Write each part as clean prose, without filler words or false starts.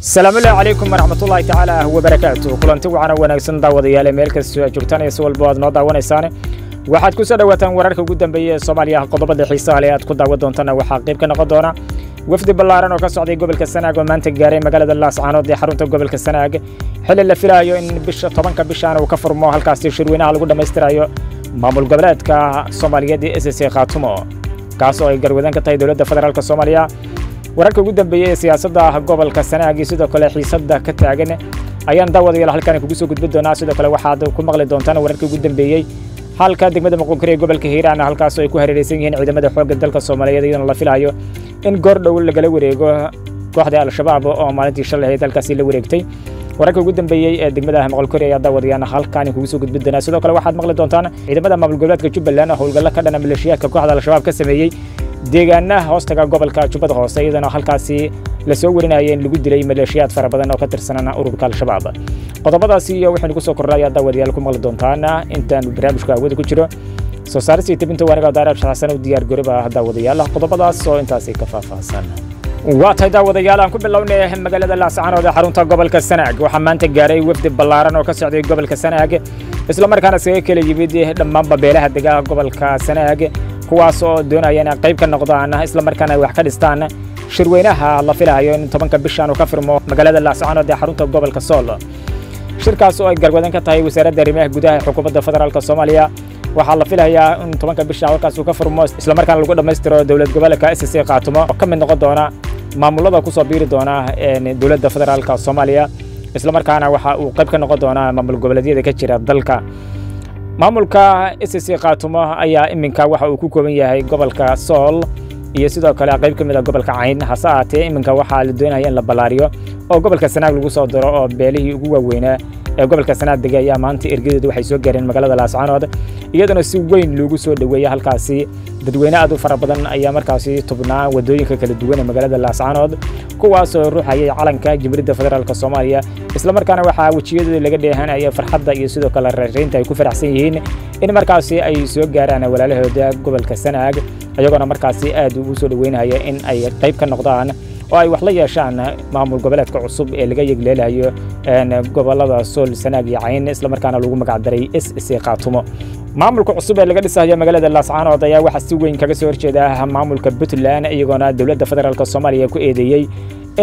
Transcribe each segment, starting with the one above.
السلام عليكم ورحمة الله تعالى وبركاته كلنتي وعنا wanaagsan daawadayaal meel kasta joogtaan iyo walba aad noo daawanaysan waxaad ku soo dhawaataan wararka ugu dambeeyay Soomaaliya qodobada xiisaha leh aad ku daawan doontaan waxa qayb ka noqon doona wafdi ballaaran oo ka socday gobolka Sanaag oo maanta gaaray magaalada Laascaanood ee xarunta gobolka Sanaag xilli la filayo in bisha 10 bishan uu ka furmo halkaas shirweynaha lagu dhameystirayo maamul goboleedka Soomaaliyeed ee SSC Khaatumo kaas oo ay garwadaan ka tahay dawladda federaalka Soomaaliya wararka ugu dambeeyay siyaasadda gobolka Sanaag sidoo kale xiisadda ka taagan ayaan daawadayaal halkan kugu soo gudbin doonaa sidoo kale waxaad ku maqli doontaan wararka ugu dambeeyay halka degmada Muqdisho gobolka Hiiraan halkaas oo ay ku hareeraysan yihiin ciidamada xoogga dalka Soomaaliyeed iyadoo la filayo in goordhow laga wareego kooxda al-shabaab oo maalintii shalay dalkaasi la wareegtay wararka ugu dambeeyay ee degmada Muqdisho ayaa daawadayaal halkan kugu soo gudbin doonaa sidoo kale waxaad maqli doontaan ciidamada maamul goboleedka Jubbaland howlgalla ka dhan maleeshiyaadka kooxda al-shabaab ka sameeyay deegaanaha hoostaga gobolka Jubbada Hoose iyadoo halkaasi la soo warinayay in lagu dilay maleeshiyaad fara badan oo ka tirsanana ururka al-shabaab qodobadaasi iyo waxaan ku soo korraaya daawadayaal ku maqli doontaan intaan barnaamijka wada ku jiro soo saarista tibinta wanaga daarab shaqsan u diyaar garooba daawadayaal qodobadaas oo intaasi ka faahfaahsan waa tahay daawadayaal aan ku bilownay magaalada Laascaanood ee xarunta gobolka Sanaag waxa maanta gaaray wafdi ballaaran oo ka socday gobolka Sanaag isla markaana saga kala yimid dhammaan beelaha deegaanka gobolka Sanaag kuwaas oo doonayaan qayb ka noqdaan isla markaana wax ka dhistaan shirweynaha la filayo in 10 bishan uu ka furmo magaalada Laascaanood ee xarunta gobolka Sool shirkaas oo ay garwadaan ka tahay wasaaradda arrimaha gudaha ee xukuumadda federaalka Soomaaliya waxa la filayaa in 10 bishan halkaas uu ka furmo isla markaana lagu dhameystiro dawlad gobolka SSC Khaatumo oo ka mid noqon doona maamulada ku soo biiri doona dawladda federaalka Soomaaliya isla markaana waxa uu qayb ka noqon doona maamul goboleedyada ka jira dalka maamulka SSC Khaatumo ayaa iminka waxa uu ku kooban yahay gobolka Sool iyo sidoo kale qayb ka mid ah gobolka Cayn hasaate iminka waxa la doonayaa in la balaariyo oo gobolka Sanaag lagu soo daro oo beelihii ugu waaweynaa ee gobolka Sanaag degaya maanta ergeedu waxay soo gaareen magaalada Laascaanood iyadoo si weyn loogu soo dhaweeyay halkaasi dadweyne aad u fara badan ayaa markaasi tubnaa wadooyinka kala duwan ee magaalada Laascaanood kuwaas oo ruuxayay calanka Jamhuuriyadda Federaalka Soomaaliya isla markaana waxa wajiyada laga dheehanaya farxadda iyo sidoo kale rareynta ay ku faraxsan yihiin in markaasi ay soo gaaraan walaalahooda gobolka Sanaag ayagoo markaasi aad ugu soo dhaweynaya in ay qayb ka noqdaan oo ay wax la yeeshaan maamul goboleedka cusub ee laga yegleelayo gobolada Sool Sanaag iyo Cayn isla markaana lagu magac daray SSC Khaatumo maamulka cusub ee laga dhisayo magaalada Laascaanood ayaa waxa si weyn kaga soo horjeeda maamulka Puntland iyagoona dawladda federaalka Soomaaliya ku eedeeyay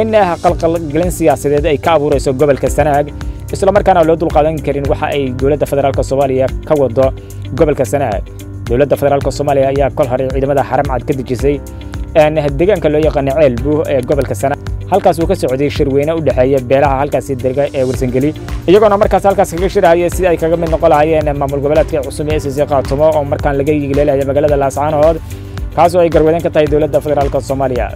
in qalqalgelin siyaasadeed ay ka abuurayso gobolka Sanaag isla markaana loo dulqaadan karin waxa ay dawladda federaalka Soomaaliya ka wado gobolka Sanaag dawladda federaalka Soomaaliya ayaa kol hore ciidamada xaram cad ka dejisay deegaanka loo yaqaan Ceelbu ee gobolka Sanaag halkaas uu ka socday shirweyne u dhaxeeya beelaha halkaas deega ee Warsangeli iyagoona markaas halkaas kaga shirayay si ay kaga mid noqon lahaayeen maamul goboleedka cusub ee SSC Khaatumo oo markaan laga yigleelayo magaalada Laascaanood kaas oo ay garwadeen ka tahay dawladda federaalka Soomaaliya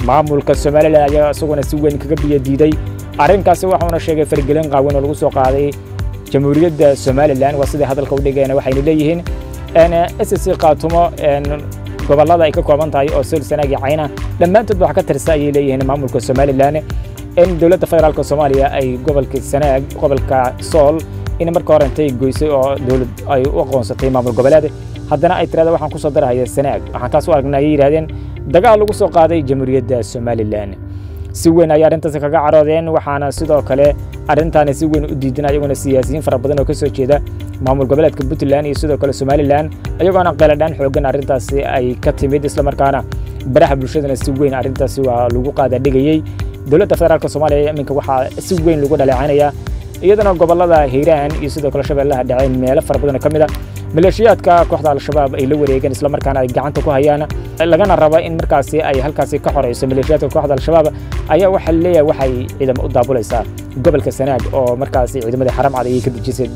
maamulka Soomaaliya ayaa isaguna si weyn kaga biyadiiday arrinkaas waxaana sheegay fargelin qaawan oo lagu soo qaaday Jamhuuriyadda Soomaaliland waa sida hadalka u dhigayna waxay leeyihiin SSC Khaatumo gobolada ay ka kooban tahay oo Sool Sanaag iyo Cayn dhamaantood waxa ka tirsan ay leeyihiin maamulka Soomaaliland in dawladda federaalka Soomaaliya ay gobolka Sanaag gobolka Sool in marka hore intay goysay oo dawlad ay u aqoonsatay maamul goboleed haddana ay tirada waxaan ku soo darayaa Sanaag waxaan kaas u aragnay yiraahdeen dagaal lagu soo qaaday Jamhuuriyadda Soomaaliland si weyn ay arintaas kaga caroodeen waxaana sidoo kale arintan si weyn u diidanay ayaguna siyaasiyiin fara badan oo ka soo jeeda maamul goboleedka Puntland iyo sidoo kale Somaliland ayagoona qeeladaan xoogan arintaas ay ka timid isla markaana baraha bulshada si weyn arintaas waa lagu qaada dhigayay dawladda federaalka Soomaaliya iminka waxa si weyn lagu dhaleecanaya iyadana gobolada Hiiraan iyo sidoo kale Shabeellaha Dhexe meelo fara badan ka mid ah maleeshiyaadka kooxda al-shabaab ay la wareegeen isla markaana ay gacanta ku hayaan lagana rabo in markaasi ay halkaasi ka xoreyso maleeshiyaadka kooxda al-shabaab ayaa waxa leeyahay waxay ciidamo u daabulaysaa gobolka Sanaag oo markaasi ciidamada xaram cad ay ka dejisay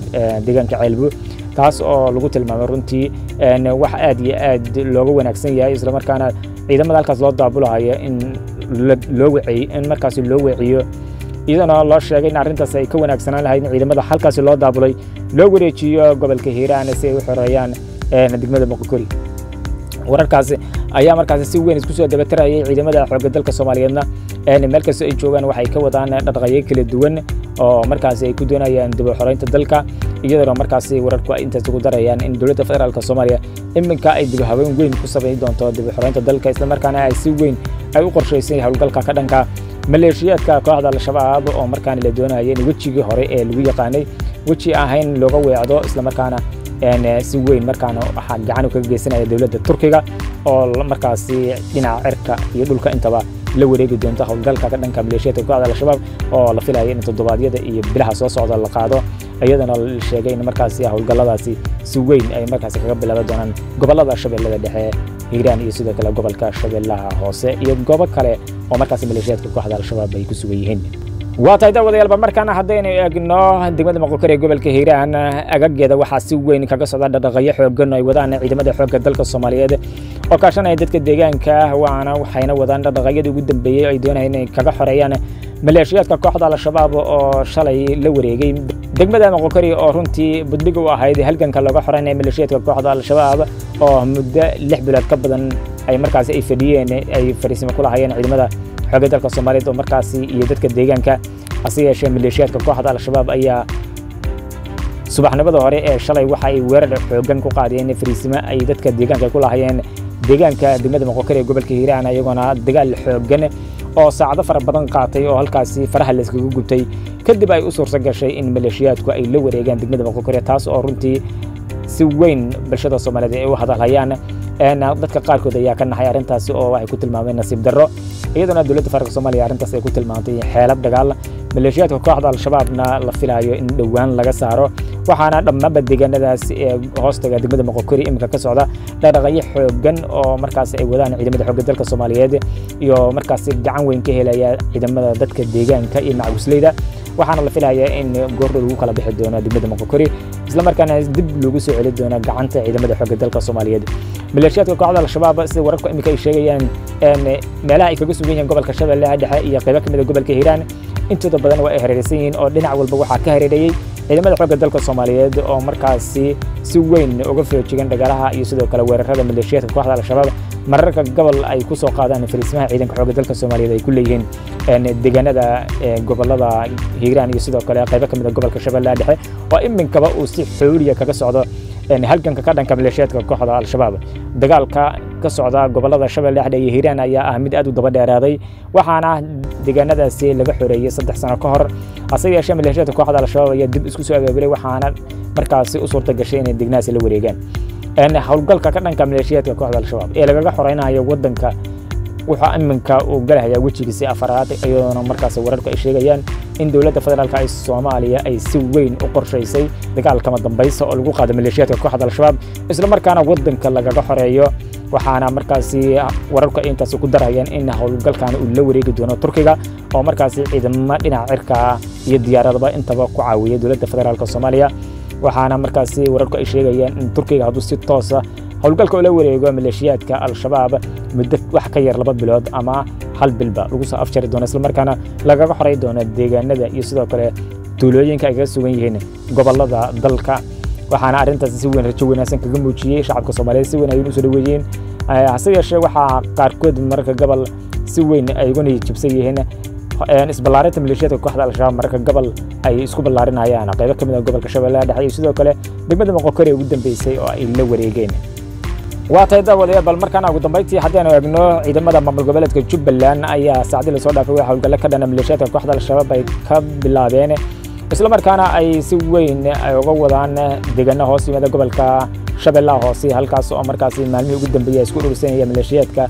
deegaanka Ceelbu taas oo lagu tilmaamay runtii wax aad iyo aad looga wanaagsan yahay isla markaana ciidamada halkaas loo daabulayo in loo wiciyo in markaasi loo wiciyo iyadana loo sheegay in arrintaas ay ka wanaagsanaan lahayd in ciidamada halkaasi loo daabulay loo wareejiyo gobolka Hiiraan si ay u xoreeyaan degmada Muqdisho wararkaas ayaa markaas si weyn isku soo dabatarayay ciidamada xoogga dalka Soomaaliyeedna meel kasta ay joogaan waxay ka wadaan dhaqaaqyo kala duwan oo markaas ay ku doonayaan dib u xoreynta dalka iyadoo markaas wararku ay intaas ugu darayaan in dawladda federaalka Soomaaliya iminka ay dib haween weyn ku sameeyay doonto dib u xoreynta dalka isla markaana ay si weyn ay u qorsheysay hawlgalka ka dhanka maleeshiyaadka kooxda al-shabaab oo markaan la doonayay in wajigii hore ee lagu yaqaanay waji ahayn looga weecdo isla markaana si weyn markaan waxa gacan uga geysanaya dawladda Turkiga oo markaasi dhinaca cirka iyo dhulka intaba la wareegi doonto hawlgalka ka dhanka maleeshiyaadka kooxda al-shabaab oo la filayo in toddobaadyada iyo bilaha soo socda la qaado ayadana la sheegay in markaasi hawlgalladaasi si weyn ay markaasi kaga bilaaban doonaan gobolada Shabeellada Dhexe Hiiraan iyo sidoo kale gobolka Shabeellaha Hoose iyo goobo kale oo markaasi maleeshiyaadka kooxda al-shabaab ay ku sugan yihiin waatay daawadayaal markaana haddaynu eegno degmada Moqokori ee gobolka Hiiraan agageeda waxaa si weyn kaga socda dhaqdhaqaaqyo xooggan ay wadaan ciidamada xoogga dalka Soomaaliyeed oo kaashanaya dadka deegaanka waxayna wadaan dhaqdhaqaaqyadii ugu dambeeyay ay doonayaan inay kaga xoreeyaan maleeshiyaadka kooxda al-shabaab oo shalay la wareegay degmada Moqokori oo runtii budliga u ahayd halganka laga xoreeyay maleeshiyaadka kooxda al-shabaab oo muddo 6 bilood ka badan ay markaasi ay fadhiyeen ay fariisimo ku lahaayeen ciidamada xoogga dalka Soomaaliyeed oo markaasi iyo dadka deegaanka asiyeeshe maleeshiyaadka kooxda al-shabaab ayaa subaxnimada hore ee shalay waxa ay weerar xooggan ku qaadeen fariisimo ay dadka deegaanka ku lahaayeen deegaanka degmada Moqokori ee gobolka Hiiraan ayagona dagaal xooggan oo saacado fara badan qaatay oo halkaasi faraha la iskaga gubtay kadib ay u suurta gashay in maleeshiyaadku ay la wareegaan degmada Moqokori taas oo runtii si weyn bulshada Soomaaliyeed ay u hadalhayaan dadka qaarkood ayaa ka naxay arintaasi oo waxay ku tilmaameen nasiib darro iyaduna dawladda federaalka Soomaaliya arintaas ay ku tilmaantay xeelad dagaal maleeshiyaadka kooxda al-shabaabna la filayo in dhawaan laga saaro waxaana dhammaanba deegaanadaas ee hoostaga degmada Moqokori imika ka socda dhaqdhaqaaqyo xooggan oo markaas ay wadaan ciidamada xoogga dalka Soomaaliyeed iyo markaas gacan weyn ka helaya ciidamada dadka deegaanka iyo macawisleyda waxaana la filayaa in goor lagu kala bixi doono degmada Moqokori isla markaana dib loogu soo celin doono gacanta ciidamada xoogga dalka Soomaaliyeed maleeshiyaadka kooxda al-shabaab sida wararka imika ay sheegayaan meelaha ay kaga sugan yihiin gobolka Shabeellaha Dhexe iyo qaybo kamid ah gobolka Hiiraan intooda badan waa ay hareeraysan yihiin oo dhinac walba waxa ka hareerayay ciidamada xoogga dalka Soomaaliyeed oo markaasi si weyn uga feejigan dagalaha iyo sidoo kale weerarada maleeshiyaadka kooxda al-shabaab mararka gobol ay ku soo qaadaan fariisimaha ciidanka xoogga dalka Soomaaliyeed ay ku leeyihiin deegaanada gobolada Hiiraan iyo sidoo kale qaybo kamid ah gobolka Shabeellaha Dhexe oo iminkaba uu si xooliya kaga socdo halganka ka dhanka maleeshiyaadka kooxda al-shabaab dagaalka ka socda gobolada Shabeellaha Dhexe iyo Hiiraan ayaa ah mid aad u daba dheeraaday waxaana deegaanadaasi laga xoreeyay 3 sano ka hor asaga maleeshiyaadka kooxda al-shabaab ayaa dib isku soo abaabulay waxaana markaasi u suurta gashay inay degnaasi la wareegaan hawlgalka ka dhanka maleeshiyaadka kooxda al-shabaab ee laga xoreynayo wadanka waxa iminka uu galayaa wajigiisa afaraad iyadoo markaas wararku ay sheegayaan in dawladda federaalka ay Soomaaliya ay si weyn u qorshaysay dagaalka dambaysa oo lagu qaado maleeshiyaadka kooxda al-shabaab isla markaana wadanka laga xoreeyo waxaana markaasi wararku intaas ku darayaan in hawlgalkan uu la wareegi doono Turkiga oo markaasi ciidamada dhinaca cirka iyo diyaaradaba intaba ku caawiyay dawladda federaalka Soomaaliya waxaana markaasi wararku ay sheegayaan in Turkiga haduu si toos ah hawlgalka ula wareego maleeshiyaadka al-shabaab muddo wax ka yar 2 bilood ama hal bilba lagu soo afjari doono isla markaana laga xoreey doono deegaanada iyo sidoo kale tuulooyinka ay ka sugan yihiin gobolada dalka waxaana arintaas si weyn rajo wanaagsan kaga muujiyay shacabka Soomaaliyeed si weyn ay u soo dhaweeyeen hase yeeshee waxa qaarkood marka gobol si weyn ay ugu niyadjabsan yihiin isballaarinta maleeshiyaadka kooxda al-shabaab marka gobol ay isku ballaarinayaan qaybo kamid ah gobolka Shabeellaha Dhexe iyo sidoo kale degmada Moqokori ugu dambeysay oo ay la wareegeen waatay daawadayaal bal markaan ugu dambeyntii haddii aan eegno ciidamada maamul goboleedka Jubbaland ayaa saacadii la soo dhaafay waxa hawlgal ka dhan maleeshiyaadka kooxda al-shabaab ay ka bilaabeen isla markaana ay si weyn ay uga wadaan deegaano hoos yimaada gobolka Shabeellaha Hoose halkaas oo markaasi maalmihii ugu dambeeyay isku urursanayeen maleeshiyaadka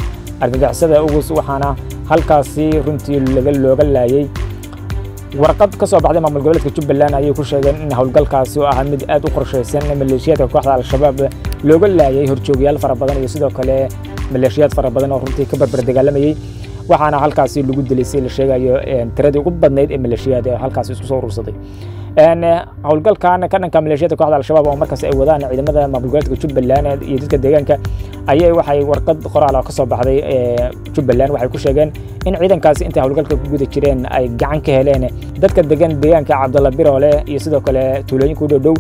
argagixisada waxaana halkaasi runtii looga laayay warqad ka soo baxday maamul goboleedka Jubbaland ayay ku sheegeen in hawlgalkaasi oo ah mid aad u qorsheysan maleeshiyaadka kooxda al-shabaab looga laayay horjoogayaal fara badan iyo sidoo kale maleeshiyaad fara badan oo runtii ka barbar dagaalamayay waxaana halkaasi lagu dilisay la sheegayo tiradii ugu badnayd ee maleeshiyaad ee halkaasi isku soo urursaday hawlgalkan ka dhanka maleeshiyaadka kooxda al-shabaab oo markaas ay wadaan ciidamada maamul goboleedka Jubbaland iyo dadka deegaanka ayay waxay warqad qoraal ah ka soo baxday Jubbaland waxay ku sheegeen in ciidankaasi inta hawlgalka ku guda jireen ay gacan ka heleen dadka degan deegaanka Cabdalla Biroole iyo sidoo kale tuulooyinka u dhow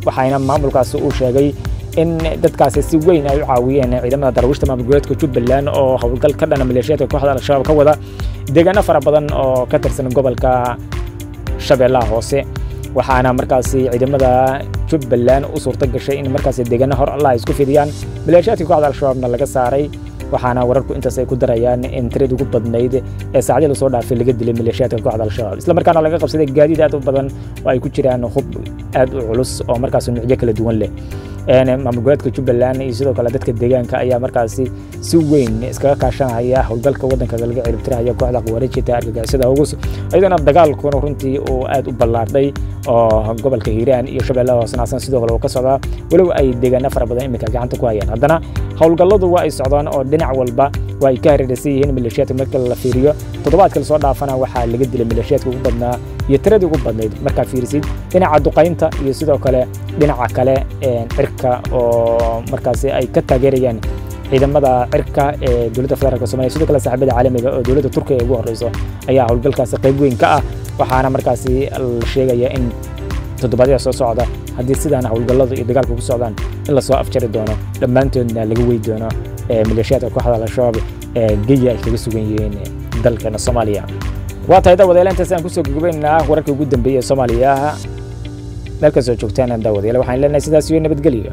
waxayna maamulkaasi uu sheegay in dadkaasi si weyn ay u caawiyeen ciidamada darwishta maamul goboleedka Jubbaland oo hawlgal ka dhan maleeshiyaadka kooxda al-shabaab ka wada deegaano fara badan oo ka tirsan gobolka Shabeellaha Hoose waxaana markaasi ciidamada Jubbaland u suurta gashay in markaasi deegaano hor Allah isku fidiyaan maleeshiyaadka kooxda al-shabaabna laga saaray waxaana wararku intaas ay ku darayaan in tirada ugu badnayd ee saacadii la soo dhaafay laga dilay maleeshiyaadka kooxda al-shabaab isla markaana laga qabsaday gaadiid aad u badan oo ay ku jiraan hub aad u culus oo markaas nuucyo kala duwan leh maamul goboleedka Jubbaland iyo sidoo kale dadka deegaanka ayaa markaasi si weyn iskaga kaashanaya howlgalka wadanka laga ciribtiraya kooxda qawaariijta argagixisada ugu ayadana dagaalkuna runtii oo aad u ballaarday oo gobolka Hiiraan iyo Shabeellaha Hoose sidoo kale ka socda walow ay deegaano fara badan imika gacanta ku hayaan haddana howlgalladu waa ay socdaan oo dhinac walba way ka hareeraysan yihiin maleeshiyaadka marka la fiiriyo toddobaadka la soo dhaafana waxaa laga dilay maleeshiyaadka ugu badnaa iyo tiradii ugu badnayd marka fiirisid dhinaca duqaynta iyo sidoo kale dhinaca kale cirka oo markaasi ay ka taageerayaan ciidamada cirka ee dawladda federaalka Soomaaliya sidoo kale saaxiibada caalamiga oo dawladda Turkiga ugu horeyso ayaa howlgalkaasi qayb weyn ka ah waxaana markaasi la sheegaya in toddobaadyo soo socda haddii sidaan howlgalladu iyo dagaalku ku socdaan in la soo afjari doono dhammaantoodna laga weyn doono maleeshiyaadka kooxda al-shabaab geeya ay kaga sugan yihiin dalka Soomaaliya waa tahay daawadayaal intaas aan ku soo gudbinaynaa wararkii ugu dambeeyay Soomaaliya meel ka soo joogtaan daawadayaal waxaan leenahay sidaas iyo nabadgelyo